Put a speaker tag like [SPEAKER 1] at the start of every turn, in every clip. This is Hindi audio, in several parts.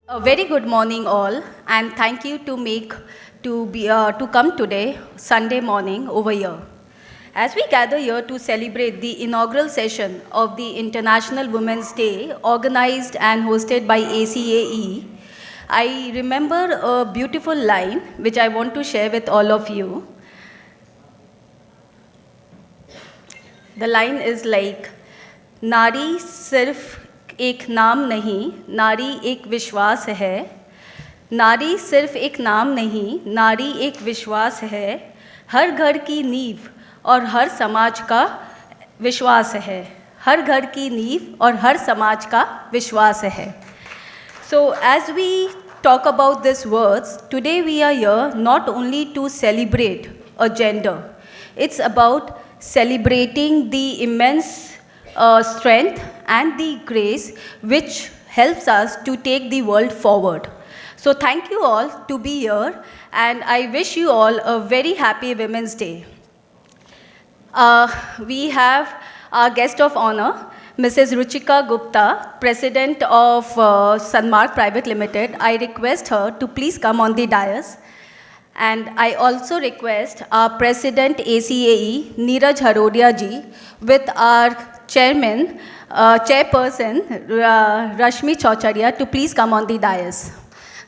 [SPEAKER 1] A very good morning, all, and thank you to come today, Sunday morning, over here. As we gather here to celebrate the inaugural session of the International Women's Day, organized and hosted by ACAE, I remember a beautiful line which I want to share with all of you. The line is like, नारी सिर्फ एक नाम नहीं, नारी एक विश्वास है. नारी सिर्फ एक नाम नहीं, नारी एक विश्वास है. हर घर की नींव और हर समाज का विश्वास है. हर घर की नींव और हर समाज का विश्वास है. So as we talk about these words, today we are here not only to celebrate a gender, it's about celebrating the immense strength and the grace which helps us to take the world forward. So thank you all to be here, and I wish you all a very happy Women's Day. We have our guest of honor, Mrs. Ruchika Gupta, President of Sanmark Private Limited. I request her to please come on the dais. And I also request our President ACAE, Neeraj Harodia ji, with our chairperson, Rashmi Chaucharia, to please come on the dais.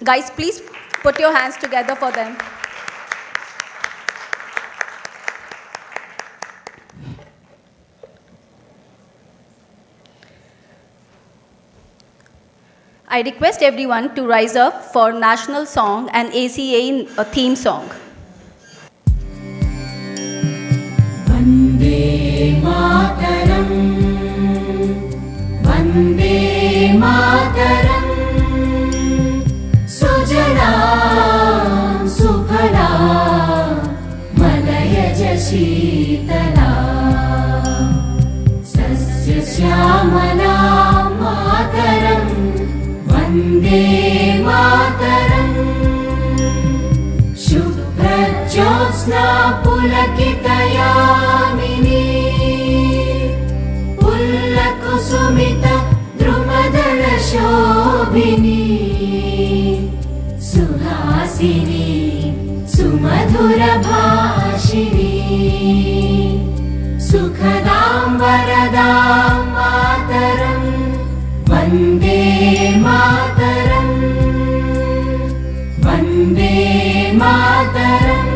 [SPEAKER 1] Guys, please put your hands together for them. I request everyone to rise up for national song and ACAE theme song.
[SPEAKER 2] Vande Mataram, Vande Mataram, Sujalam Sufala, Malayaja Sheetala, Sasya Syamala Mataram, Vande Mataram, Shubhrajyosna Pulakitayamini, Pullakusumita Drumadala Shobhini, Suhasini Sumadhura Bhashini, Sukhadam Varadam Mataram, Vande Mataram, Vande Mataram.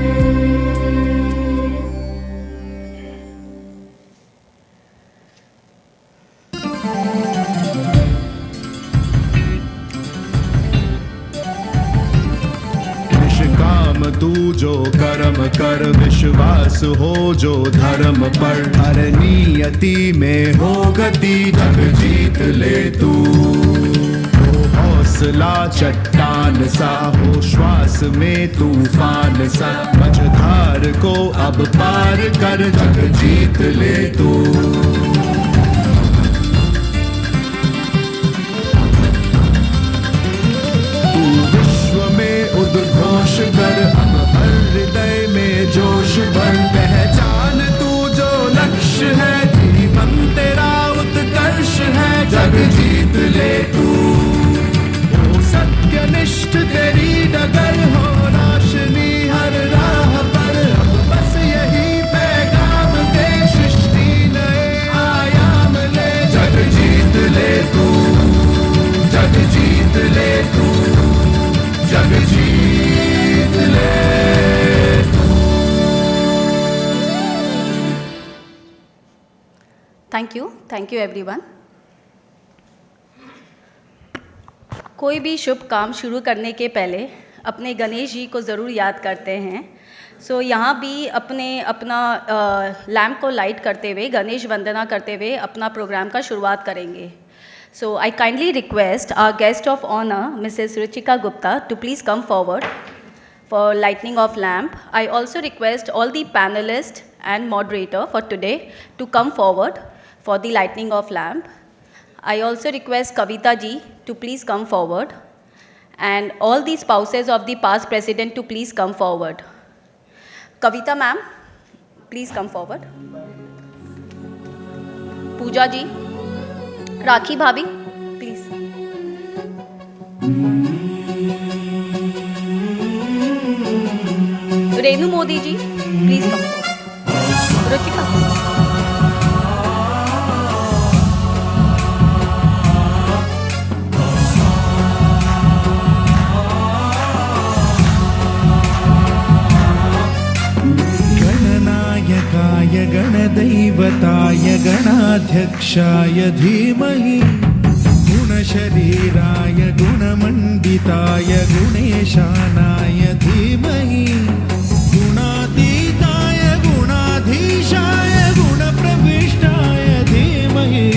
[SPEAKER 3] निष्काम तू जो कर्म कर, विश्वास हो जो धर्म पर. हर नियति में हो गति, जग जीत ले तू. हौसला चट्टान सा हो, श्वास में तूफान सा. मझधार को अब पार कर, जग जीत ले तू. उद्घोष कर, अब हर हृदय में जोश भर. पहचान तू जो लक्ष्य है, जीवन तेरा उत्कर्ष है. जग जीत ले तू. हो सत्यनिष्ठ तेरी डगर, हो रोशनी हर राह पर. अब बस यही पैगाम दे, सृष्टि नए आयाम ले. जग जीत ले तू, जग जीत ले तू, जग जीत ले तू.
[SPEAKER 1] Thank you everyone. कोई भी शुभ काम शुरू करने के पहले अपने गणेश जी को ज़रूर याद करते हैं. सो यहाँ भी अपना लैम्प को लाइट करते हुए, गणेश वंदना करते हुए अपना प्रोग्राम का शुरुआत करेंगे. So I kindly request our guest of honor, Mrs. Ruchika Gupta, to please come forward for lighting of lamp. I also request all the panelists and moderator for today to come forward for the lighting of lamp. I also request Kavita ji to please come forward, and all the spouses of the past president to please come forward. Kavita ma'am, please come forward. Pooja ji, Rakhi bhabhi, please. Renu Modi ji, please come forward. Ruchika.
[SPEAKER 3] गणनायकाय गणदैवताय गणाध्यक्षाय धीमहि गुणशरीराय गुणमण्डिताय गुणेशानाय धीमहि गुणातीताय गुणाधीशाय गुणप्रविष्टाय धीमहि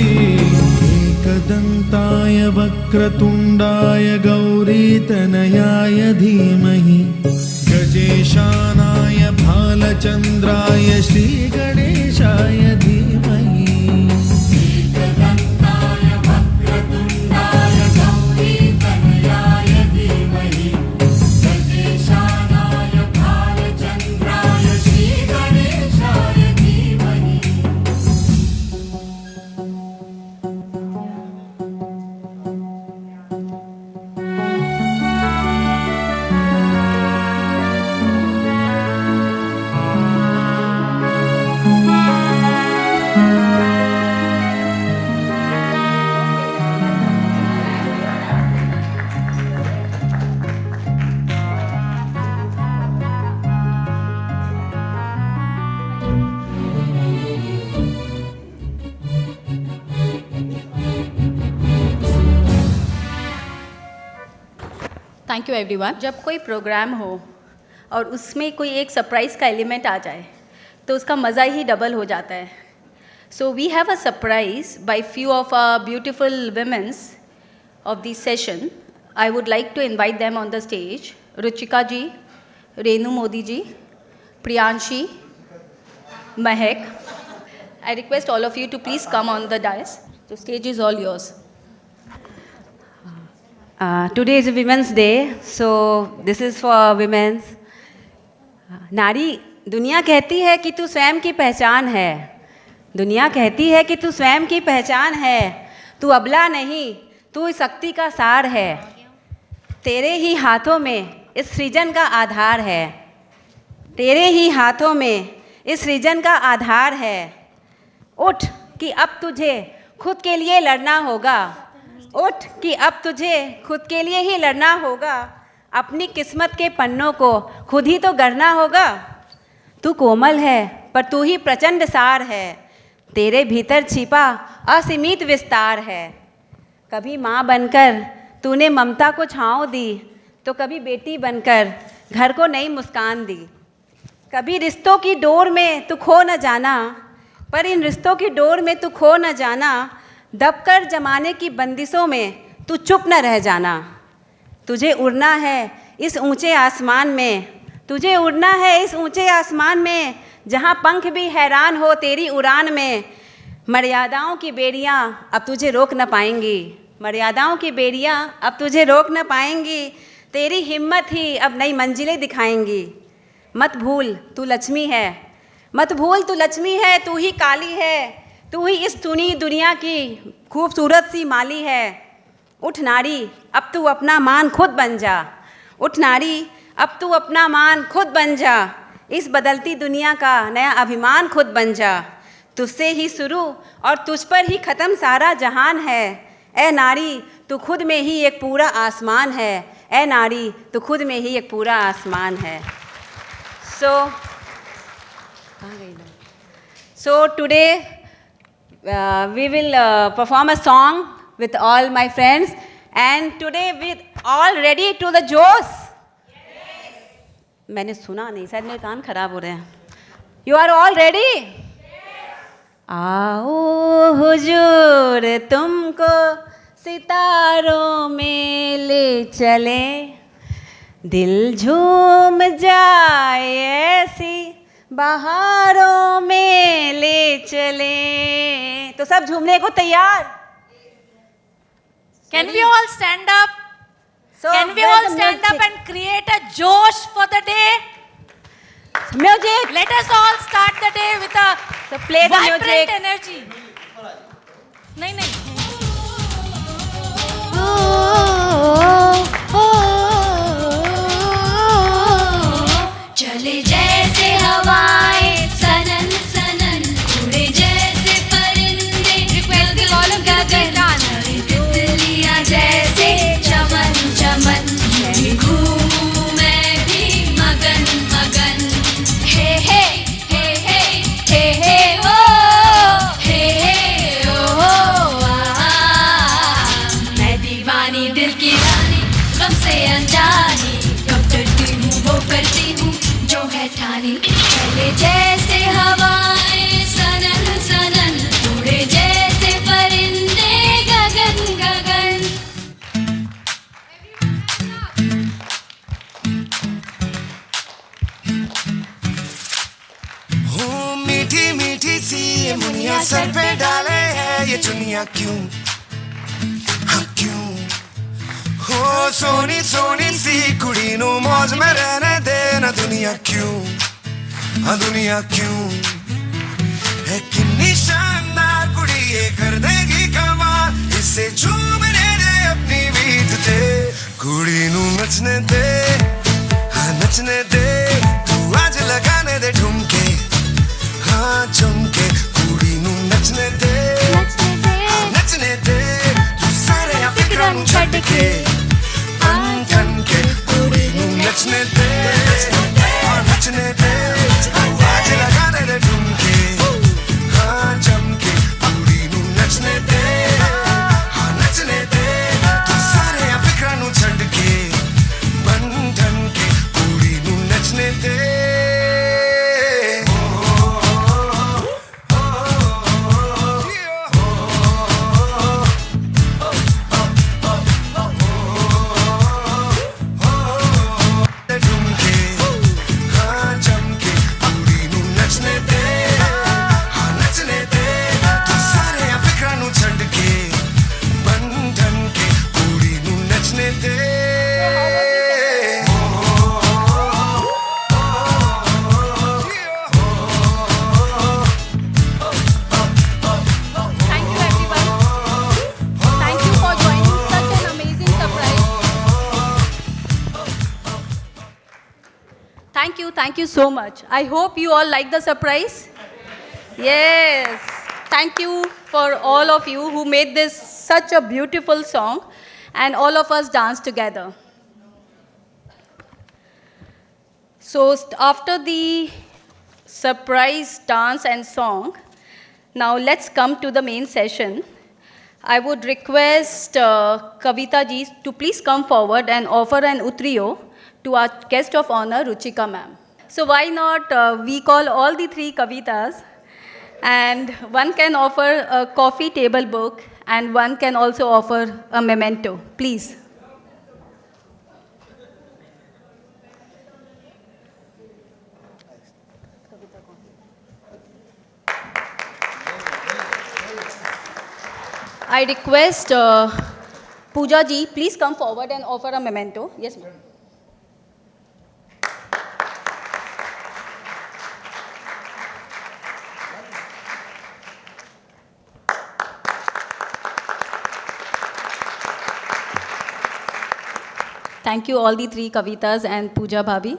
[SPEAKER 3] एकदन्ताय वक्रतुण्डाय गौरीतनयाय धीमहि गजेशानाय भालचन्द्राय श्रीगणेशाय धीमहि
[SPEAKER 2] एकदन्ताय वक्रतुण्डाय गौरीतनयाय धीमहि गजेशानाय भालचन्द्राय श्रीगणेशाय धीमहि।
[SPEAKER 1] Thank you everyone. जब कोई प्रोग्राम हो और उसमें कोई एक सरप्राइज़ का एलिमेंट आ जाए तो उसका मज़ा ही डबल हो जाता है। So we have a surprise by few of our beautiful womens of this session. I would like to invite them on the stage. Ruchika ji, Renu Modi ji, Priyanshi, Mahak. I request all of you to please come on the dais. The stage is all yours.
[SPEAKER 4] Today is Women's Day, so this is for women's. नारी, दुनिया कहती है कि तू स्वयं की पहचान है। दुनिया कहती है कि तू स्वयं की पहचान है। तू अबला नहीं, तू इस शक्ति का सार है। तेरे ही हाथों में इस सृजन का आधार है। तेरे ही हाथों में इस सृजन का आधार है। उठ कि अब तुझे खुद के लिए लड़ना होगा। उठ कि अब तुझे खुद के लिए ही लड़ना होगा। अपनी किस्मत के पन्नों को खुद ही तो गढ़ना होगा। तू कोमल है पर तू ही प्रचंड सार है। तेरे भीतर छिपा असीमित विस्तार है। कभी माँ बनकर तूने ममता को छाँव दी, तो कभी बेटी बनकर घर को नई मुस्कान दी। कभी रिश्तों की डोर में तू खो न जाना, पर इन रिश्तों की डोर में तू खो न जाना। दबकर जमाने की बंदिशों में तू चुप न रह जाना। तुझे उड़ना है इस ऊंचे आसमान में। तुझे उड़ना है इस ऊंचे आसमान में, जहां पंख भी हैरान हो तेरी उड़ान में। मर्यादाओं की बेड़ियां अब तुझे रोक न पाएंगी। मर्यादाओं की बेड़ियां अब तुझे रोक न पाएंगी। तेरी हिम्मत ही अब नई मंजिलें दिखाएंगी। मत भूल तू लक्ष्मी है। मत भूल तू लक्ष्मी है। तू ही काली है। तू ही इस चुनी दुनिया की खूबसूरत सी माली है। उठ नारी, अब तू अपना मान खुद बन जा। उठ नारी, अब तू अपना मान खुद बन जा। इस बदलती दुनिया का नया अभिमान खुद बन जा। तुझसे ही शुरू और तुझ पर ही ख़त्म सारा जहान है। ए नारी, तू खुद में ही एक पूरा आसमान है। ए नारी, तू खुद में ही एक पूरा आसमान है। So today we will perform a song with all my friends, and today we all ready to the जोश? Yes. मैंने सुना नहीं, शायद मेरे कान खराब हो रहे हैं। You are all ready? Yes. आओ हुजूर तुमको सितारों में ले चले, दिल झूम जाए ऐसी बहारों में ले चले। तो सब झूमने को तैयार?
[SPEAKER 5] Can we all stand up?
[SPEAKER 4] So
[SPEAKER 5] Can we all stand up and create a josh for the day?
[SPEAKER 4] Music.
[SPEAKER 5] Let us all start the day with a
[SPEAKER 4] So play the
[SPEAKER 5] vibrant
[SPEAKER 4] music.
[SPEAKER 5] energy. नहीं नहीं.
[SPEAKER 4] Oh,
[SPEAKER 6] की रानी गम से अनजानी कब करती हूँ वो करती हूँ जो है ठानी पहले जैसे हवाएं सनन सनन उड़े जैसे परिंदे गगन गगन
[SPEAKER 2] हूँ मीठी मीठी सी ये मुनिया सर पे डाले है ये चुनिया क्यों हाँ क्यों हो सोनी सोनी सी कुड़ी नु मौज में रहने देना दुनिया क्यों हाँ दुनिया क्यों है कितनी शानदार कुड़ी ये कर देगी कमाल इसे झूमने दे अपनी बीत दे कुड़ी नु नचने दे हाँ नचने दे तू आज लगाने दे ठुमके हाँ झुमके कुड़ी नु नचने दे हाँ नचने दे तू सारे फिक्रां नु छड्ड के बन ठन के कुड़ी नु नचने दे हाँ नचने दे तू आज लगाने दे ठुमके हाँ झुमके कुड़ी नु नचने दे हाँ नचने दे तू सारे फिक्रां नु छड्ड के बन ठन के कुड़ी नु नचने दे
[SPEAKER 1] Thank you everyone. Thank you for joining such an amazing surprise. Thank you so much. I hope you all like the surprise. Yes. Thank you for all of you who made this such a beautiful song and all of us danced together. So after the surprise dance and song, now let's come to the main session. I would request Kavita ji to please come forward and offer an Utriyo to our guest of honor, Ruchika ma'am. So why not we call all the three Kavitas, and one can offer a coffee table book and one can also offer a memento. Please. I request Pooja ji, please come forward and offer a memento. Yes, ma'am. Thank you all the three Kavitas and Pooja Bhabhi.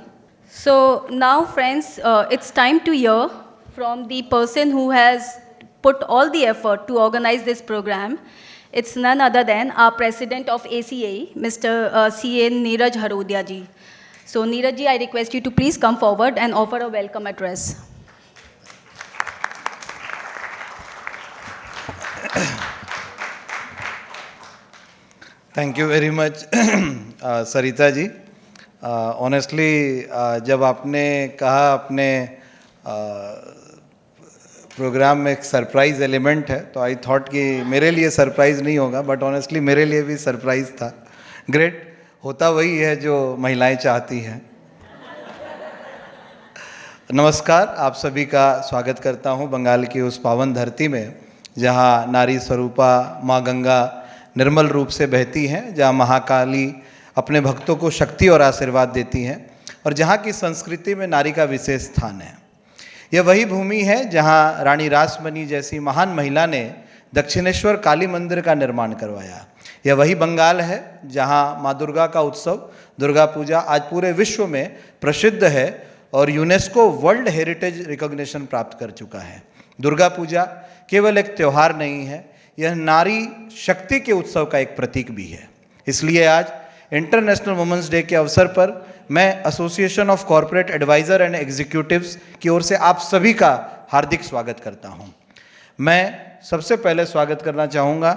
[SPEAKER 1] So now friends, it's time to hear from the person who has put all the effort to organize this program. It's none other than our president of ACA, Mr. C.A. Neeraj Harodia ji. So Neeraj ji, I request you to please come forward and offer a welcome address.
[SPEAKER 7] Thank you very much Sarita ji. Honestly जब आपने कहा अपने प्रोग्राम में एक सरप्राइज़ एलिमेंट है तो आई थॉट कि मेरे लिए सरप्राइज़ नहीं होगा, बट ऑनेस्टली मेरे लिए भी सरप्राइज़ था. ग्रेट. होता वही है जो महिलाएं चाहती हैं. नमस्कार, आप सभी का स्वागत करता हूं बंगाल की उस पावन धरती में जहां नारी स्वरूपा माँ गंगा निर्मल रूप से बहती हैं, जहाँ महाकाली अपने भक्तों को शक्ति और आशीर्वाद देती हैं और जहाँ की संस्कृति में नारी का विशेष स्थान है. यह वही भूमि है जहाँ रानी रासमणी जैसी महान महिला ने दक्षिणेश्वर काली मंदिर का निर्माण करवाया. यह वही बंगाल है जहाँ माँ दुर्गा का उत्सव दुर्गा पूजा आज पूरे विश्व में प्रसिद्ध है और यूनेस्को वर्ल्ड हेरिटेज रिकॉग्निशन प्राप्त कर चुका है. दुर्गा पूजा केवल एक त्यौहार नहीं है, यह नारी शक्ति के उत्सव का एक प्रतीक भी है. इसलिए आज इंटरनेशनल वुमेंस डे के अवसर पर मैं association of corporate advisor and executives की ओर से आप सभी का हार्दिक स्वागत करता हूं. मैं सबसे पहले स्वागत करना चाहूँगा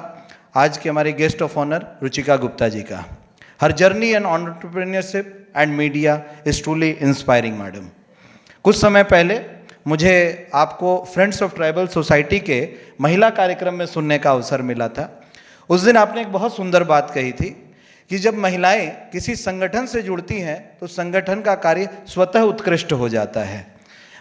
[SPEAKER 7] आज के हमारे guest of honour Ruchika Gupta ji का. Her journey in entrepreneurship and media is truly inspiring, madam. कुछ समय पहले मुझे आपको फ्रेंड्स ऑफ ट्राइबल सोसाइटी के महिला कार्यक्रम में सुनने का अवसर मिला था। उस दिन आपने एक बहुत सुंदर बात कही थी कि जब महिलाएं किसी संगठन से जुड़ती हैं तो संगठन का कार्य स्वतः उत्कृष्ट हो जाता है।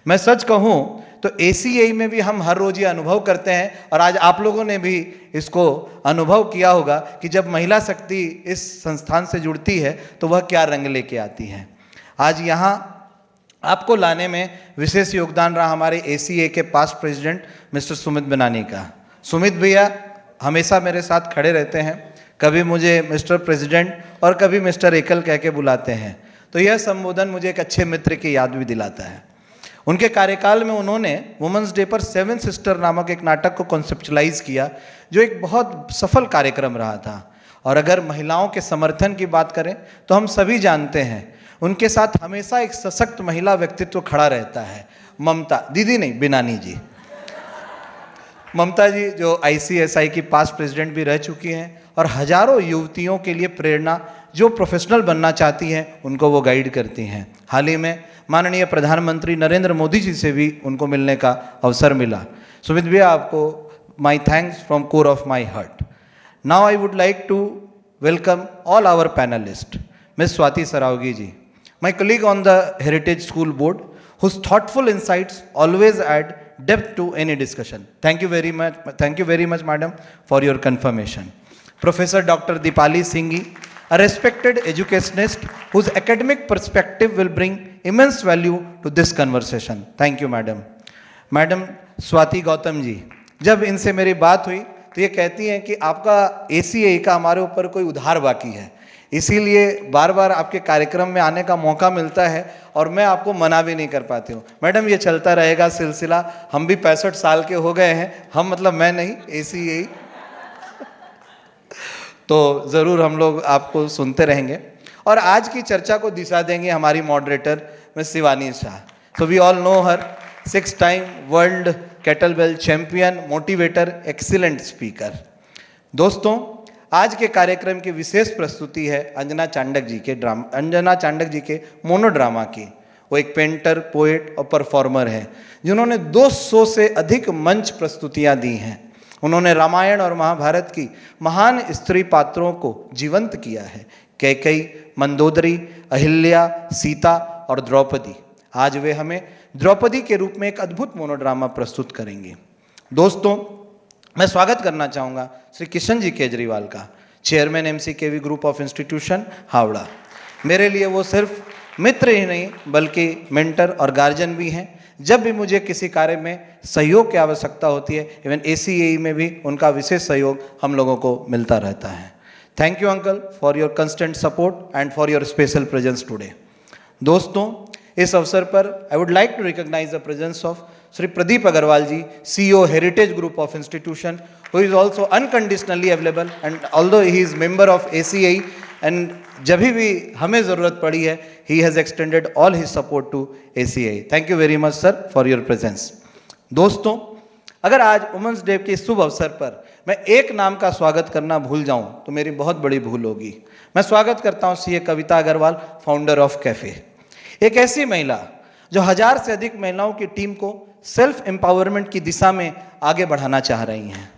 [SPEAKER 7] मैं सच कहूं तो ACAE में भी हम हर रोज ये अनुभव करते हैं और आज आप लोगों ने भी इसको अनुभव किया होगा कि जब महिला शक्ति इस संस्थान से जुड़ती है तो वह क्या रंग लेके आती है। आज यहाँ आपको लाने में विशेष योगदान रहा हमारे ACAE के पास्ट प्रेसिडेंट मिस्टर सुमित बनानी का। सुमित भैया हमेशा मेरे साथ खड़े रहते हैं, कभी मुझे मिस्टर प्रेसिडेंट और कभी मिस्टर एकल कह के बुलाते हैं, तो यह संबोधन मुझे एक अच्छे मित्र की याद भी दिलाता है। उनके कार्यकाल में उन्होंने वुमेंस डे पर 7 सिस्टर नामक एक नाटक को कॉन्सेप्चुलाइज किया, जो एक बहुत सफल कार्यक्रम रहा था। और अगर महिलाओं के समर्थन की बात करें तो हम सभी जानते हैं उनके साथ हमेशा एक सशक्त महिला व्यक्तित्व खड़ा रहता है, ममता दीदी नहीं, बिनानी जी। ममता जी जो ICSI की पास्ट प्रेसिडेंट भी रह चुकी हैं और हजारों युवतियों के लिए प्रेरणा, जो प्रोफेशनल बनना चाहती हैं उनको वो गाइड करती हैं। हाल ही में माननीय प्रधानमंत्री नरेंद्र मोदी जी से भी उनको मिलने का अवसर मिला। सुमित भैया, आपको my thanks from core of my heart. Now I would like to welcome all our panelist, miss Swati Saraogi ji, my colleague on the Heritage School Board, whose thoughtful insights always add depth to any discussion. Thank you very much, madam, for your confirmation. Professor Dr. Dipali Singhi, a respected educationist whose academic perspective will bring immense value to this conversation. Thank you, madam. Madam Swati Gautam ji, जब इनसे मेरी बात हुई तो ये कहती हैं कि आपका ACAE का हमारे ऊपर कोई उधार बाकी है, इसीलिए बार बार आपके कार्यक्रम में आने का मौका मिलता है और मैं आपको मना भी नहीं कर पाती हूँ। मैडम ये चलता रहेगा सिलसिला, हम भी 65 साल के हो गए हैं, हम मतलब मैं नहीं, ACAE तो ज़रूर हम लोग आपको सुनते रहेंगे। और आज की चर्चा को दिशा देंगे हमारी moderator miss Shivani Shah. So we all know her, 6 time world kettlebell champion, motivator, excellent speaker. दोस्तों, आज के कार्यक्रम की विशेष प्रस्तुति है अंजना चांडक जी के मोनोड्रामा की। वो एक पेंटर, पोएट और परफॉर्मर है जिन्होंने 200 से अधिक मंच प्रस्तुतियां दी हैं। उन्होंने रामायण और महाभारत की महान स्त्री पात्रों को जीवंत किया है, कैकेयी, मंदोदरी, अहिल्या, सीता और द्रौपदी। आज वे हमें द्रौपदी के रूप में एक अद्भुत मोनोड्रामा प्रस्तुत करेंगे। दोस्तों, मैं स्वागत करना चाहूँगा श्री किशन जी केजरीवाल का, chairman MCKV group of institution Howrah. मेरे लिए वो सिर्फ मित्र ही नहीं बल्कि मेंटर और गार्जियन भी हैं। जब भी मुझे किसी कार्य में सहयोग की आवश्यकता होती है, इवन ACAE में भी उनका विशेष सहयोग हम लोगों को मिलता रहता है। Thank you uncle for your constant support and for your special presence today. दोस्तों, इस अवसर पर I would like to recognize the presence of Sri Pradeep Agarwal ji, CEO Heritage Group of Institution, who is also unconditionally available, and although he is member of ACAE, and जब भी हमें ज़रूरत पड़ी है, he has extended all his support to ACAE. Thank you very much sir for your presence. दोस्तों, अगर आज वुमेंस डे के शुभ अवसर पर मैं एक नाम का स्वागत करना भूल जाऊं तो मेरी बहुत बड़ी भूल होगी। मैं स्वागत करता हूं CA Kavita Agarwal, founder of cafe. एक ऐसी महिला जो 1000 से अधिक महिलाओं की टीम को सेल्फ एम्पावरमेंट की दिशा में आगे बढ़ाना चाह रही हैं।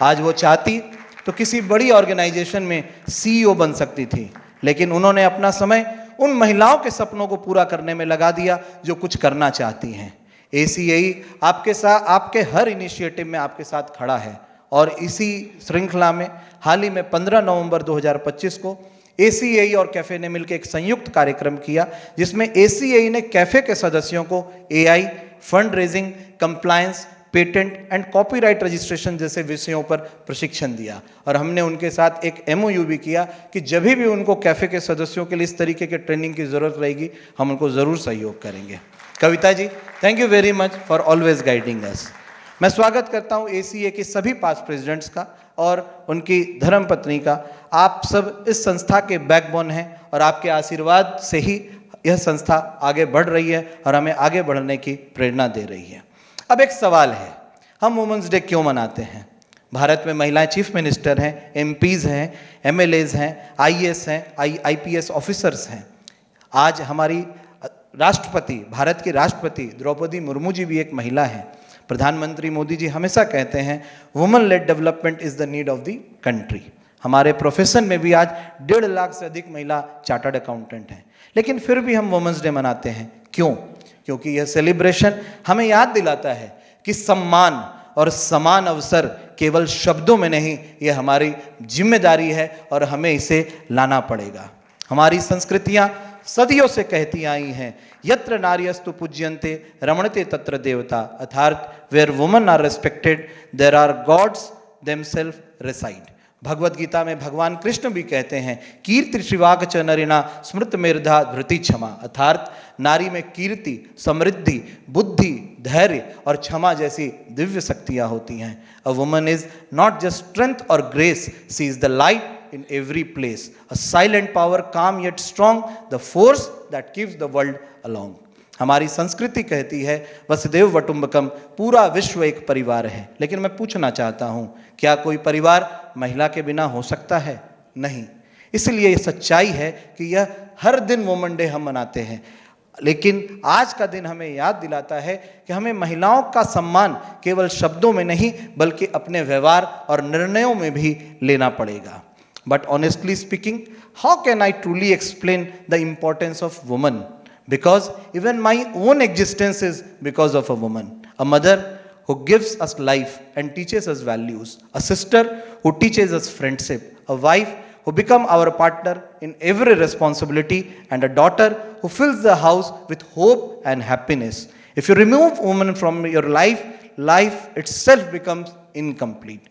[SPEAKER 7] आज वो चाहती तो किसी बड़ी ऑर्गेनाइजेशन में CEO बन सकती थी, लेकिन उन्होंने अपना समय उन महिलाओं के सपनों को पूरा करने में लगा दिया जो कुछ करना चाहती हैं। ACAE आपके साथ, आपके हर इनिशिएटिव में आपके साथ खड़ा है और इसी श्रृंखला में हाल ही में 15 नवंबर 2025 को ACAE और कैफे ने मिलकर एक संयुक्त कार्यक्रम किया, जिसमें ACAE ने कैफे के सदस्यों को AI, fund raising, compliance, patent and copyright registration जैसे विषयों पर प्रशिक्षण दिया। और हमने उनके साथ एक MOU भी किया कि जब भी उनको कैफे के सदस्यों के लिए इस तरीके के ट्रेनिंग की जरूरत रहेगी, हम उनको ज़रूर सहयोग करेंगे। Kavita ji, thank you very much for always guiding us. मैं स्वागत करता हूँ ACAE के सभी पास्ट प्रेसिडेंट्स का और उनकी धर्मपत्नी का। आप सब इस संस्था के बैकबोन हैं और आपके आशीर्वाद से ही यह संस्था आगे बढ़ रही है और हमें आगे बढ़ने की प्रेरणा दे रही है। अब एक सवाल है, हम वुमेंस डे क्यों मनाते हैं? भारत में महिलाएं चीफ मिनिस्टर हैं, एमपीज हैं, एमएलएज हैं, आईएएस हैं, आईपीएस ऑफिसर्स हैं। आज हमारी राष्ट्रपति, भारत की राष्ट्रपति द्रौपदी मुर्मू जी भी एक महिला हैं। प्रधानमंत्री मोदी जी हमेशा कहते हैं women lead development is the need of the country. हमारे प्रोफेशन में भी आज 1.5 लाख से अधिक महिला चार्टर्ड अकाउंटेंट हैं, लेकिन फिर भी हम वुमेन्स डे मनाते हैं। क्यों? क्योंकि यह सेलिब्रेशन हमें याद दिलाता है कि सम्मान और समान अवसर केवल शब्दों में नहीं, यह हमारी जिम्मेदारी है और हमें इसे लाना पड़ेगा। हमारी संस्कृतियां सदियों से कहती आई हैं यत्र नार्यस्तु पूज्यन्ते रमणते तत्र देवता, अर्थात where women are respected there are gods themselves reside. Bhagavad Gita में भगवान कृष्ण भी कहते हैं कीर्ति शिवाक च नरिणा स्मृत मेधा धृति क्षमा, अर्थात नारी में कीर्ति, समृद्धि, बुद्धि, धैर्य और क्षमा जैसी दिव्य शक्तियां होती हैं। A woman is not just strength और grace, she is the light in every place, a silent power, calm yet strong, the force that keeps the world along. हमारी संस्कृति कहती है वसुदेव वटुम्बकम, पूरा विश्व एक परिवार है। लेकिन मैं पूछना चाहता हूं, क्या कोई परिवार महिला के बिना हो सकता है? नहीं। इसलिए ये सच्चाई है कि यह हर दिन वुमेन डे हम मनाते हैं, लेकिन आज का दिन हमें याद दिलाता है कि हमें महिलाओं का सम्मान केवल शब्दों में नहीं बल्कि अपने व्यवहार और निर्णयों में भी लेना पड़ेगा। But honestly speaking, how can I truly explain the importance of woman? Because even my own existence is because of a woman. A mother who gives us life and teaches us values. A sister who teaches us friendship. A wife who becomes our partner in every responsibility. And a daughter who fills the house with hope and happiness. If you remove woman from your life, life itself becomes incomplete.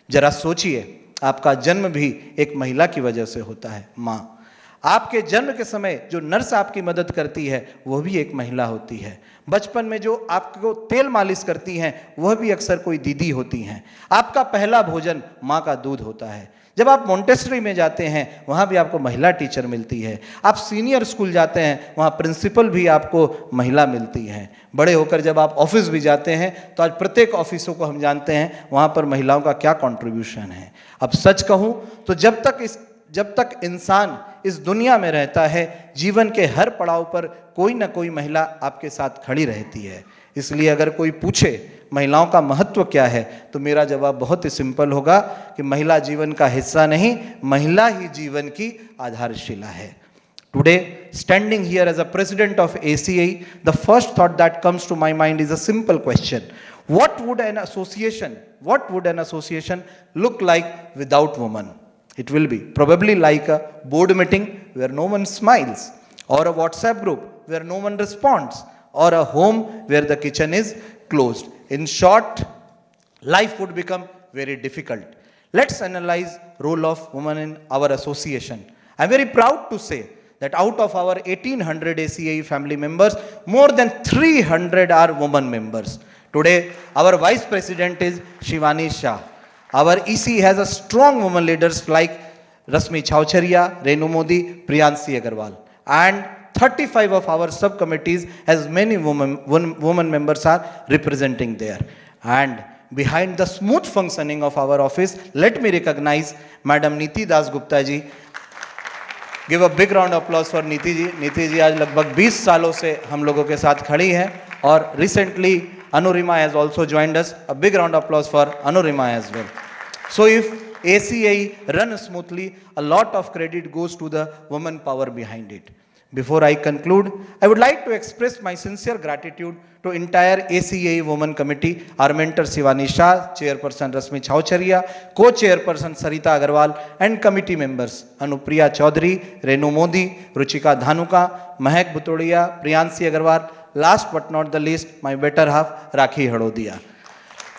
[SPEAKER 7] जरा सोचिए, आपका जन्म भी एक महिला की वजह से होता है, माँ। आपके जन्म के समय जो नर्स आपकी मदद करती है वह भी एक महिला होती है। बचपन में जो आपको तेल मालिश करती हैं वह भी अक्सर कोई दीदी होती हैं। आपका पहला भोजन माँ का दूध होता है। जब आप मोंटेसरी में जाते हैं वहाँ भी आपको महिला टीचर मिलती है। आप सीनियर स्कूल जाते हैं वहाँ प्रिंसिपल भी आपको महिला मिलती है। बड़े होकर जब आप ऑफिस भी जाते हैं तो आज प्रत्येक ऑफिसों को हम जानते हैं वहाँ पर महिलाओं का क्या कंट्रीब्यूशन है। अब सच कहूँ तो जब तक इंसान इस दुनिया में रहता है, जीवन के हर पड़ाव पर कोई ना कोई महिला आपके साथ खड़ी रहती है। इसलिए अगर कोई पूछे महिलाओं का महत्व क्या है तो मेरा जवाब बहुत ही सिंपल होगा कि महिला जीवन का हिस्सा नहीं, महिला ही जीवन की आधारशिला है। Today, standing here as a president of ACI, the first thought that comes to my mind is a simple question. What would an association look like without women? It will be probably like a board meeting where no one smiles, or a WhatsApp group where no one responds, or a home where the kitchen is closed. In short, life would become very difficult. Let's analyze role of women in our association. I'm very proud to say that out of our 1800 ACI family members, more than 300 are women members. Today, our vice president is Shivani Shah. Our EC has a strong women leaders like Rasmi Chaucharia, Renu Modi, Priyansi Agarwal. And 35 of our subcommittees has many women members are representing there. And behind the smooth functioning of our office, let me recognize Madam Niti Das Gupta ji. Give a big round of applause for Niti ji. Niti ji आज लगभग 20 सालों से हम लोगों के साथ खड़ी हैं और recently Anurima has also joined us. A big round of applause for Anurima as well. So if ACI runs smoothly, a lot of credit goes to the woman power behind it. Before I conclude, I would like to express my sincere gratitude to entire ACI Women Committee, our mentor Shivani Shah, Chairperson Rasmi Chaucharia, Co-Chairperson Sarita Agarwal, and committee members Anupriya Chaudhary, Renu Modi, Ruchika Dhanuka, Mahek Bhutodia, Priyansi Agarwal, last but not the least, my better half Rakhi Hadodia,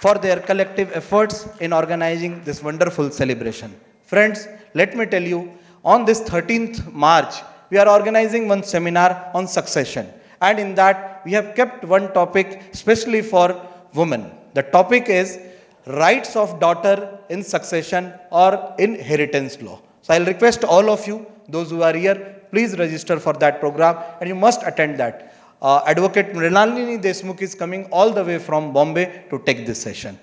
[SPEAKER 7] for their collective efforts in organizing this wonderful celebration. Friends, let me tell you, on this 13th March, we are organizing one seminar on succession, and in that we have kept one topic especially for women. The topic is rights of daughter in succession or inheritance law. So I'll request all of you, those who are here, please register for that program and you must attend that. Advocate Mrinalini Deshmukh is coming all the way from Bombay to take this session.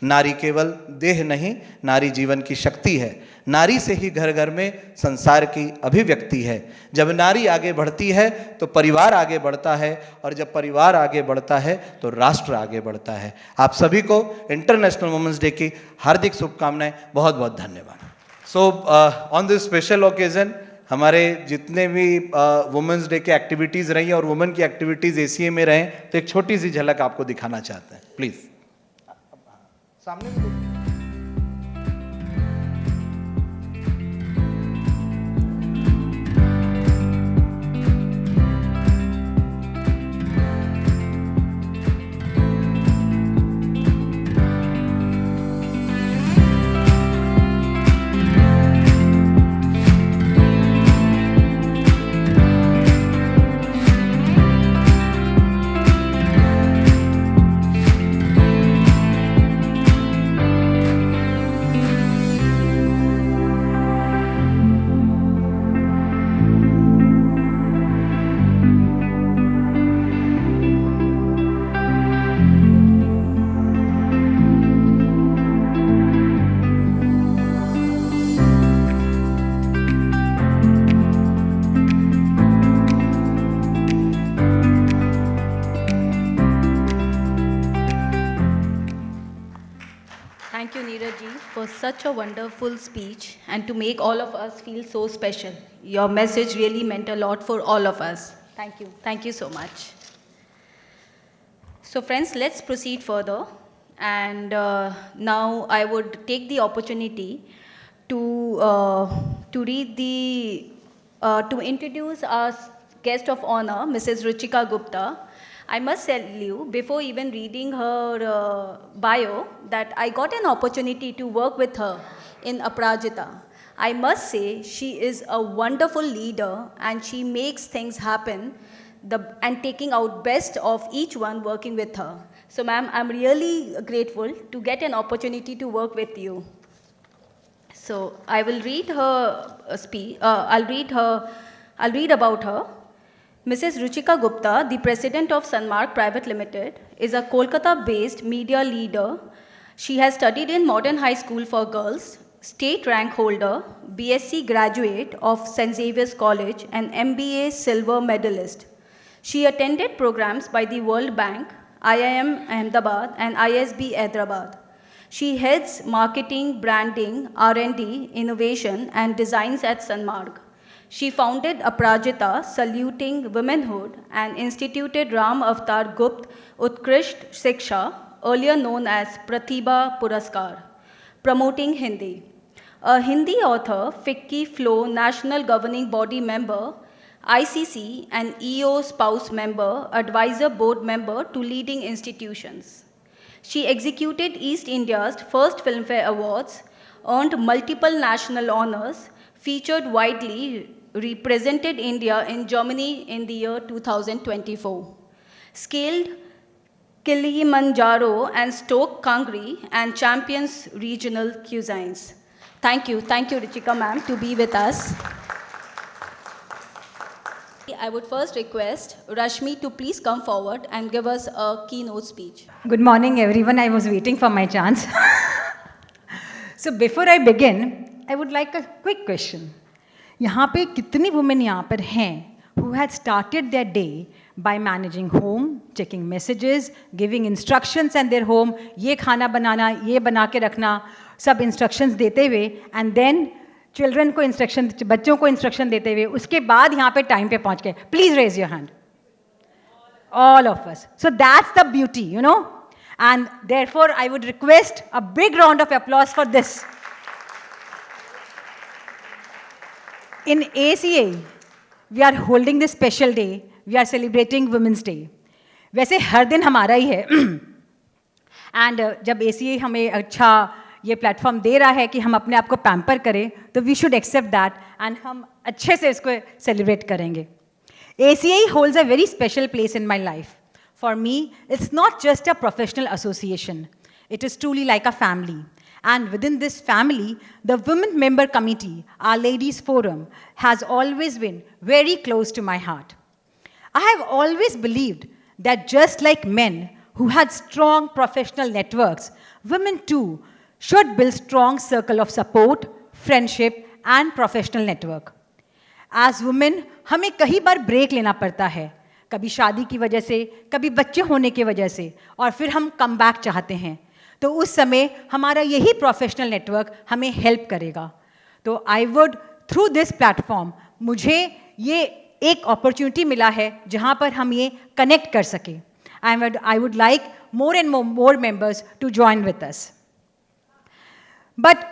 [SPEAKER 7] नारी केवल देह नहीं, नारी जीवन की शक्ति है। नारी से ही घर घर में संसार की अभिव्यक्ति है। जब नारी आगे बढ़ती है तो परिवार आगे बढ़ता है, और जब परिवार आगे बढ़ता है तो राष्ट्र आगे बढ़ता है। आप सभी को इंटरनेशनल वुमेन्स डे की हार्दिक शुभकामनाएं। बहुत बहुत धन्यवाद। So on this special occasion हमारे जितने भी वुमेन्स डे के एक्टिविटीज़ रही और वुमेन की एक्टिविटीज़ एसीए में रहे, तो एक छोटी सी झलक आपको दिखाना चाहते हैं। प्लीज़ सामने में
[SPEAKER 1] Thank you, Neeraj ji, for such a wonderful speech and to make all of us feel so special. Your message really meant a lot for all of us. Thank you. Thank you so much. So, friends, let's proceed further. And now I would take the opportunity to introduce our guest of honor, Mrs. Ruchika Gupta. I must tell you, before even reading her bio, that I got an opportunity to work with her in Aparajita. I must say, she is a wonderful leader and she makes things happen and taking out best of each one working with her. So, ma'am, I'm really grateful to get an opportunity to work with you. So, I will read her speech. I'll read about her. Mrs. Ruchika Gupta, the president of Sanmark Private Limited, is a Kolkata-based media leader. She has studied in Modern High School for Girls, state rank holder, BSc graduate of St. Xavier's College, and MBA silver medalist. She attended programs by the World Bank, IIM Ahmedabad, and ISB Hyderabad. She heads marketing, branding, R&D, innovation, and designs at Sanmark. She founded Aparajita, Saluting Womanhood, and instituted Ram Avatar Gupt Utkrisht Shiksha, earlier known as Pratibha Puraskar, promoting Hindi. A Hindi author, FICCI Flow National Governing Body member, ICC and EO spouse member, advisor board member to leading institutions. She executed East India's first Filmfare Awards, earned multiple national honors, featured widely, represented India in Germany in the year 2024, scaled Kilimanjaro and Stoke Kangri, and champions regional cuisines. Thank you, Ruchika ma'am, to be with us. I would first request Rashmi to please come forward and give us a keynote speech.
[SPEAKER 8] Good morning, everyone. I was waiting for my chance. So before I begin, I would like a quick question. यहाँ पे कितनी वुमेन यहाँ पर हैं who had started their day by managing home, checking messages, giving instructions at their home, ये खाना बनाना, ये बना के रखना, सब instructions देते हुए, and then children को instruction, बच्चों को instruction देते हुए, उसके बाद यहाँ पे time पे पहुँच गए. Please raise your hand. All of us. So that's the beauty, you know. And therefore, I would request a big round of applause for this. In ACA, we are holding this special day. We are celebrating Women's Day. वैसे हर दिन हमारा ही है. And जब ACA हमें अच्छा ये प्लेटफॉर्म दे रहा है कि हम अपने आप को पैम्पर करें, तो we should accept that and हम अच्छे से इसको सेलिब्रेट करेंगे. ACA holds a very special place in my life. For me, it's not just a professional association. It is truly like a family. And within this family, the Women Member Committee, our Ladies Forum, has always been very close to my heart. I have always believed that just like men who had strong professional networks, women too should build strong circle of support, friendship and professional network. As women, हमें कई बार ब्रेक लेना पड़ता है, कभी शादी की वजह से, कभी बच्चे होने की वजह से, और फिर हम कम बैक चाहते हैं. तो उस समय हमारा यही प्रोफेशनल नेटवर्क हमें हेल्प करेगा. तो I would through this platform, मुझे ये एक अपॉर्चुनिटी मिला है जहाँ पर हम ये कनेक्ट कर सकें. I would like more and more members to join with us. But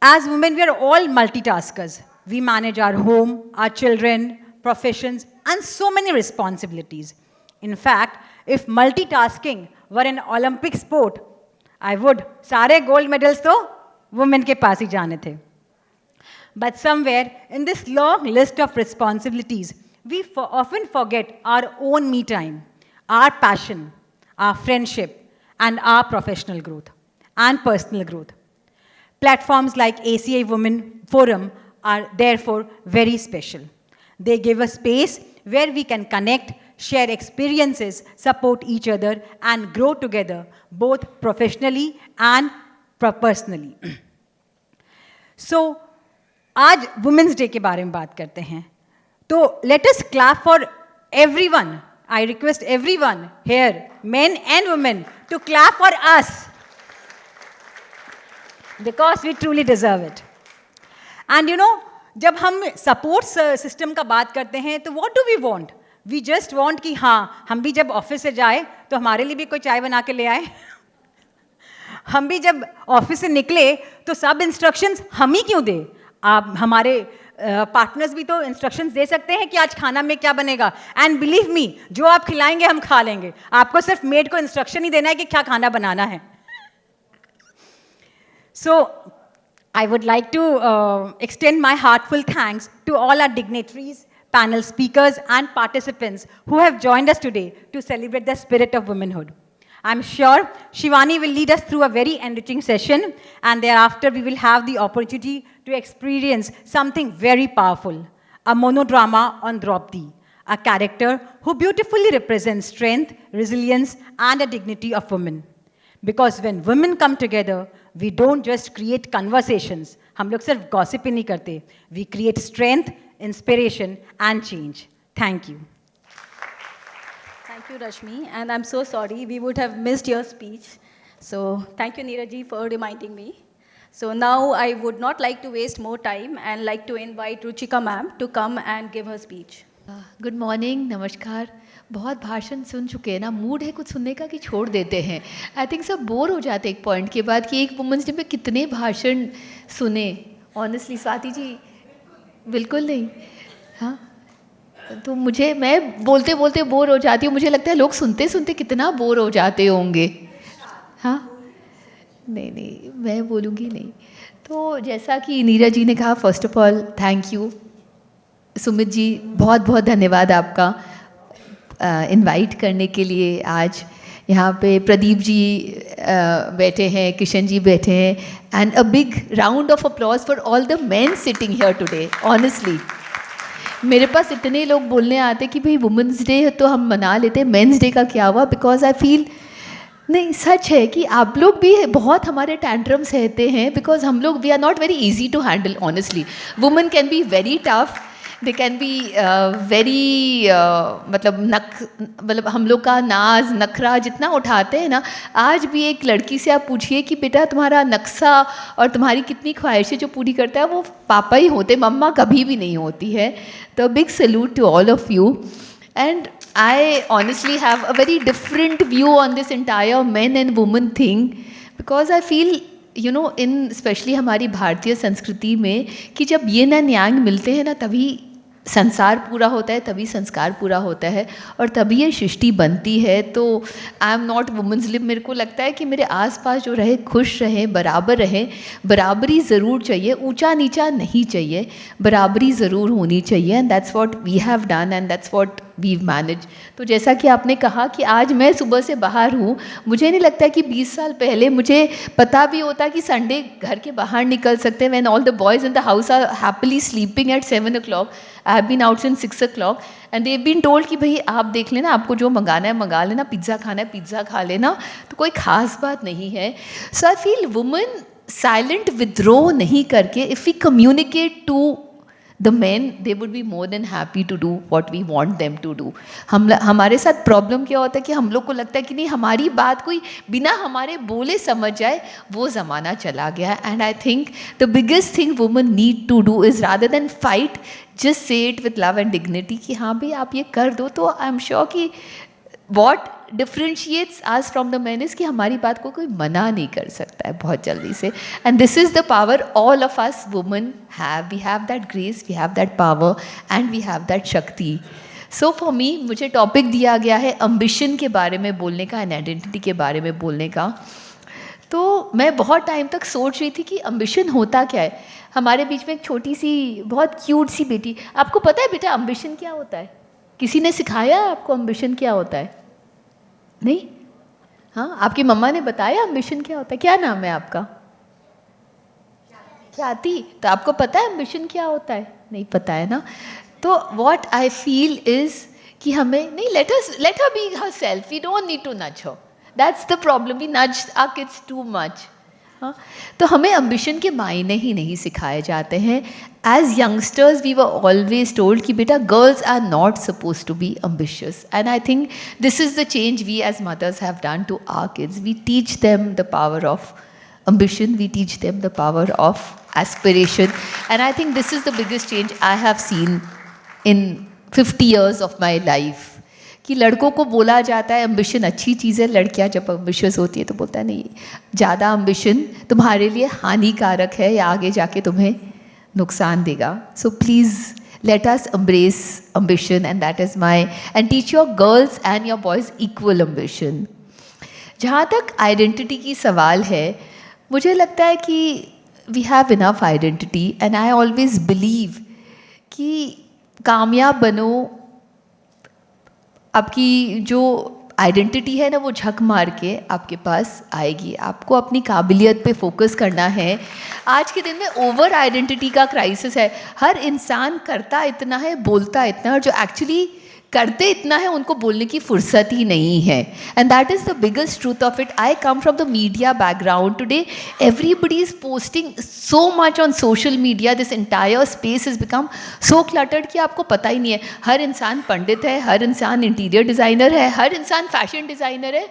[SPEAKER 8] as women, we are all multitaskers. We manage our home, our children, professions, and so many responsibilities. In fact, if multitasking were an Olympic sport, I would सारे gold medals तो women के पास ही जाने थे. But somewhere in this long list of responsibilities, we often forget our own me time, our passion, our friendship, and our professional growth and personal growth. Platforms like ACI Women Forum are therefore very special. They give a space where we can connect, share experiences, support each other, and grow together, both professionally and personally. So, आज वुमेंस डे के बारे में बात करते हैं. तो let us clap for everyone. I request everyone here, men and women, to clap for us because we truly deserve it. And you know, जब हम सपोर्ट सिस्टम का बात करते हैं तो what do we want? We just want कि हाँ, हम भी जब ऑफिस से जाए तो हमारे लिए भी कोई चाय बना के ले आए. हम भी जब ऑफिस से निकले तो सब इंस्ट्रक्शंस हम ही क्यों दें? आप हमारे पार्टनर्स भी तो इंस्ट्रक्शंस दे सकते हैं कि आज खाना में क्या बनेगा. एंड बिलीव मी, जो आप खिलाएंगे हम खा लेंगे. आपको सिर्फ मेड को इंस्ट्रक्शन ही देना है कि क्या खाना बनाना है. So I would like to extend my heartful thanks to all our dignitaries, panel speakers and participants who have joined us today to celebrate the spirit of womanhood. I'm sure Shivani will lead us through a very enriching session, and thereafter we will have the opportunity to experience something very powerful, a monodrama on Draupadi, a character who beautifully represents strength, resilience, and the dignity of women. Because when women come together, we don't just create conversations. हम लोग सिर्फ gossip ही नहीं करते. We create strength, inspiration, and change. Thank you.
[SPEAKER 1] Thank you, Rashmi. And I'm so sorry, we would have missed your speech. So thank you, Neeraj, for reminding me. So now I would not like to waste more time and like to invite Ruchika ma'am to come and give her speech.
[SPEAKER 9] Good morning, नमस्कार. बहुत भाषण सुन चुके हैं ना, मूड है कुछ सुनने का कि छोड़ देते हैं. आई थिंक सब बोर हो जाते एक पॉइंट के बाद कि एक वुमेंस डे पे कितने भाषण सुने. ऑनेस्टली स्वाति जी बिल्कुल नहीं. हाँ, तो मैं बोलते बोलते बोर हो जाती हूँ. मुझे लगता है लोग सुनते सुनते कितना बोर हो जाते होंगे. हाँ, नहीं मैं बोलूँगी नहीं. तो जैसा कि नीरज जी ने कहा, first of all thank you. Sumit ji बहुत बहुत धन्यवाद आपका इनवाइट करने के लिए. आज यहाँ पे प्रदीप जी बैठे हैं, किशन जी बैठे हैं, and a big round of applause for all the main sitting here today. Honestly मेरे पास इतने लोग बोलने आते कि भाई वुमेंस डे तो हम मना लेते, मेंस डे का क्या हुआ. बिकॉज आई फील नहीं, सच है कि आप लोग भी बहुत हमारे टैंट्रम सहते हैं. बिकॉज हम लोग we are not very easy to handle. Honestly women can be very tough. They can be very मतलब हम लोग का नाज नखरा जितना उठाते हैं ना. आज भी एक लड़की से आप पूछिए कि बेटा तुम्हारा नक्शा और तुम्हारी कितनी ख्वाहिशें जो पूरी करता है वो पापा ही होते, मम्मा कभी भी नहीं होती है. तो big salute to all of you. And I honestly have a very different view on this entire men and women thing, because I feel you know in especially हमारी भारतीय संस्कृति में कि जब ये ना न्यांग मिलते हैं ना तभी संसार पूरा होता है, तभी संस्कार पूरा होता है और तभी ये सृष्टि बनती है. तो आई एम नॉट वुमेंस लिब. मेरे को लगता है कि मेरे आसपास जो रहे खुश रहें, बराबर रहें. बराबरी ज़रूर चाहिए, ऊंचा नीचा नहीं चाहिए, बराबरी ज़रूर होनी चाहिए. And that's what we have done and that's what we manage. तो जैसा कि आपने कहा कि आज मैं सुबह से बाहर हूँ, मुझे नहीं लगता कि 20 साल पहले मुझे पता भी होता कि संडे घर के बाहर निकल सकते हैं, when all the boys in the house are happily sleeping at 7 o'clock। I have been out since 6 o'clock and they have been told कि भाई आप देख लेना, आपको जो मंगाना है मंगा लेना, पिज़्ज़ा खाना है पिज़्ज़ा खा लेना, तो कोई ख़ास बात नहीं है। So I feel women silent विद्रो नहीं करके, if we communicate to the men, they would be more than happy to do what we want them to do। हमारे साथ प्रॉब्लम क्या होता है कि हम लोग को लगता है कि नहीं, हमारी बात कोई बिना हमारे बोले समझ जाए, वो ज़माना चला गया है। And I think the biggest thing women need to do is rather than fight, just say it with love and dignity कि हाँ भाई आप ये कर दो। तो आई एम श्योर कि what differentiates us from the man is कि हमारी बात को कोई मना नहीं कर सकता है बहुत जल्दी से। And this is the power all of us women have. We have that grace, we have that power and we have that shakti. So for me, मुझे टॉपिक दिया गया है अम्बिशन के बारे में बोलने का एंड आइडेंटिटी के बारे में बोलने का। तो मैं बहुत टाइम तक सोच रही थी कि अम्बिशन होता क्या है। हमारे बीच में एक छोटी सी बहुत क्यूट सी बेटी, आपको पता है बेटा अम्बिशन क्या होता है? किसी ने सिखाया आपको अम्बिशन क्या होता है? नहीं? हाँ, आपकी मम्मा ने बताया अम्बिशन क्या होता है? क्या नाम है आपका? ख्याति। तो आपको पता है अम्बिशन क्या होता है? नहीं पता है ना। तो व्हाट आई फील इज कि हमें नहीं, let her be herself, we don't need to nudge her, that's the problem, we nudge our kids too much. हाँ, तो हमें अम्बिशन के मायने ही नहीं सिखाए जाते हैं। As youngsters we were always told कि बेटा girls are not suppose to be ambitious, and I think this is the change we as mothers have done to our kids. We teach them the power of ambition, we teach them the power of aspiration, and I think this is the biggest change I have seen in 50 years of my life। कि लड़कों को बोला जाता है एम्बिशन अच्छी चीज़ है, लड़कियां जब एम्बिशियस होती है तो बोलता है नहीं, ज़्यादा एम्बिशन तुम्हारे लिए हानिकारक है या आगे जाके तुम्हें नुकसान देगा। So please let us embrace ambition, and that is my, and teach your girls and your boys equal ambition। जहाँ तक आइडेंटिटी की सवाल है, मुझे लगता है कि we have enough identity, and I always believe कि कामयाब बनो, आपकी जो आइडेंटिटी है ना वो झक मार के आपके पास आएगी। आपको अपनी काबिलियत पे फोकस करना है। आज के दिन में ओवर आइडेंटिटी का क्राइसिस है। हर इंसान करता इतना है, बोलता इतना है, और जो एक्चुअली करते इतना है उनको बोलने की फुर्सत ही नहीं है। And that is the biggest truth of it. I come from the media background. Today everybody is posting so much on social media, this entire space is become so cluttered कि आपको पता ही नहीं है। हर इंसान पंडित है, हर इंसान इंटीरियर डिज़ाइनर है, हर इंसान फैशन डिज़ाइनर है।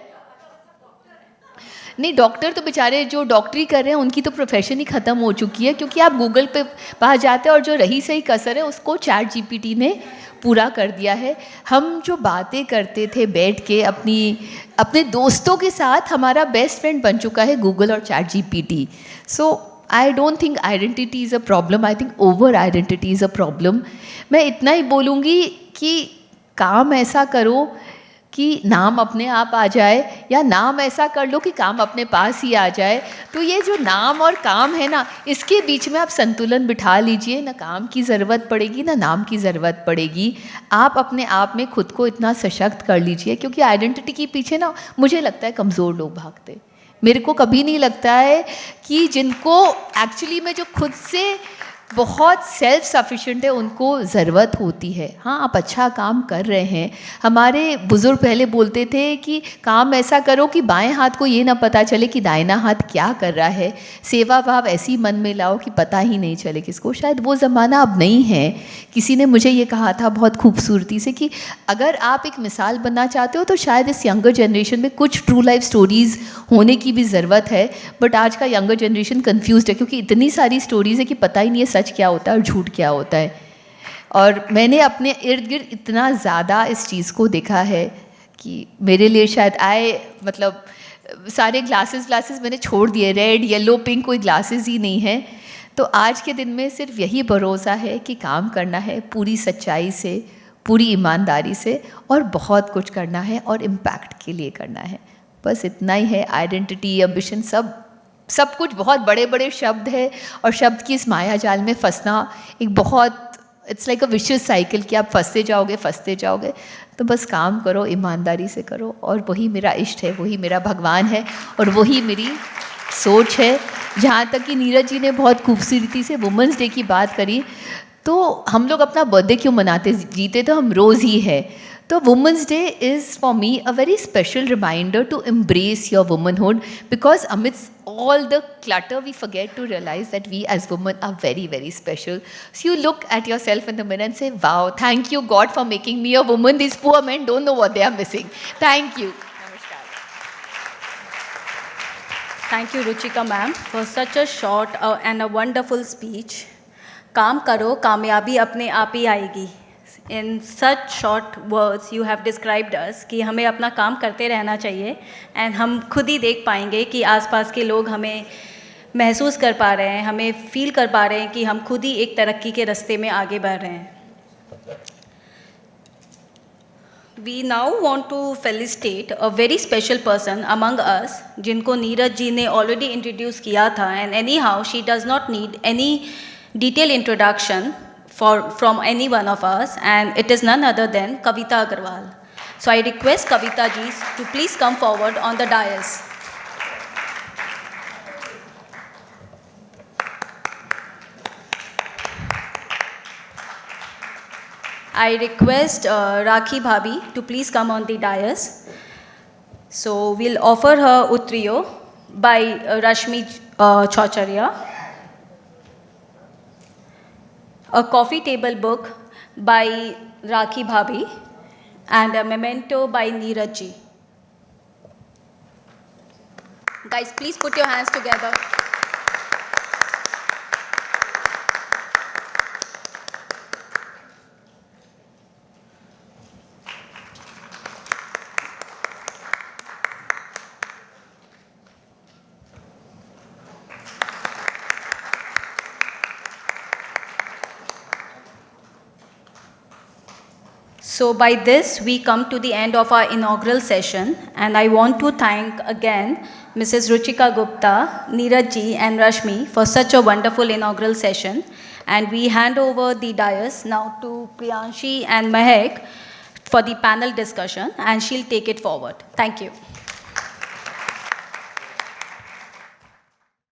[SPEAKER 9] नहीं, डॉक्टर तो बेचारे जो डॉक्टरी कर रहे हैं उनकी तो प्रोफेशन ही ख़त्म हो चुकी है, क्योंकि आप गूगल पे पास जाते हैं और जो रही सही कसर है उसको चैट जीपीटी ने पूरा कर दिया है। हम जो बातें करते थे बैठ के अपने दोस्तों के साथ, हमारा बेस्ट फ्रेंड बन चुका है गूगल और chat GPT. So I don't think identity is a problem, I think over identity is a problem. मैं इतना ही बोलूँगी कि काम ऐसा करो कि नाम अपने आप आ जाए, या नाम ऐसा कर लो कि काम अपने पास ही आ जाए। तो ये जो नाम और काम है ना, इसके बीच में आप संतुलन बिठा लीजिए। ना काम की ज़रूरत पड़ेगी ना नाम की ज़रूरत पड़ेगी। आप अपने आप में खुद को इतना सशक्त कर लीजिए, क्योंकि आइडेंटिटी के पीछे ना मुझे लगता है कमज़ोर लोग भागते। मेरे को कभी नहीं लगता है कि जिनको एक्चुअली में जो खुद से बहुत सेल्फ सफिशिएंट है उनको ज़रूरत होती है। हाँ, आप अच्छा काम कर रहे हैं। हमारे बुज़ुर्ग पहले बोलते थे कि काम ऐसा करो कि बाएं हाथ को ये ना पता चले कि दाहिना हाथ क्या कर रहा है। सेवा भाव ऐसी मन में लाओ कि पता ही नहीं चले किसको। शायद वो ज़माना अब नहीं है। किसी ने मुझे ये कहा था बहुत खूबसूरती से कि अगर आप एक मिसाल बनना चाहते हो तो शायद इस यंगर जनरेशन में कुछ ट्रू लाइफ स्टोरीज़ होने की भी ज़रूरत है। बट आज का यंगर जनरेशन कन्फ्यूज़ड है, क्योंकि इतनी सारी स्टोरीज़ है कि पता ही नहीं है सच क्या होता है और झूठ क्या होता है। और मैंने अपने इर्द गिर्द इतना ज़्यादा इस चीज़ को देखा है कि मेरे लिए शायद सारे ग्लासेस मैंने छोड़ दिए। रेड, येलो, पिंक कोई ग्लासेस ही नहीं है। तो आज के दिन में सिर्फ यही भरोसा है कि काम करना है पूरी सच्चाई से, पूरी ईमानदारी से, और बहुत कुछ करना है और इम्पैक्ट के लिए करना है। बस इतना ही है। आइडेंटिटी, एम्बिशन, सब कुछ बहुत बड़े बड़े शब्द है, और शब्द की इस माया जाल में फंसना एक बहुत it's like a vicious cycle कि आप फंसते जाओगे। तो बस काम करो, ईमानदारी से करो, और वही मेरा इष्ट है, वही मेरा भगवान है, और वही मेरी सोच है। जहाँ तक कि नीरज जी ने बहुत खूबसूरती से वुमेंस डे की बात करी, तो हम लोग अपना बर्थडे क्यों मनाते, जीते तो हम रोज़ ही है। तो women's day is for me a very special reminder to embrace your womanhood, because amidst all the clutter we forget to realize that we as women are very, very special. So you look at yourself in the mirror and say, wow, thank you God for making me a woman. These poor men don't know what they are missing. Thank you. Namaskar.
[SPEAKER 1] Thank you, Ruchika ma'am, for such a short and a wonderful speech. काम करो, कामयाबी अपने आप ही आएगी. In such short words you have described us कि हमें अपना काम करते रहना चाहिए, and हम खुद ही देख पाएंगे कि आसपास के लोग हमें महसूस कर पा रहे हैं, हमें फील कर पा रहे हैं कि हम खुद ही एक तरक्की के रास्ते में आगे बढ़ रहे हैं. We now want to felicitate a very special person among us, जिनको नीरज जी ने already introduce किया था, and anyhow she does not need any detailed introduction from any one of us, and it is none other than Kavita Agarwal. So I request Kavita ji to please come forward on the dais. I request Rakhi Bhabhi to please come on the dais. So we'll offer her Utriyo by Rashmi Chaucharia, a coffee table book by Rakhi Bhabhi, and a memento by Neeraj ji. Guys, please put your hands together. So by this, we come to the end of our inaugural session, and I want to thank again Mrs. Ruchika Gupta, Neeraj ji and Rashmi for such a wonderful inaugural session. And we hand over the dais now to Priyanshi and Mahek for the panel discussion, and she'll take it forward. Thank you.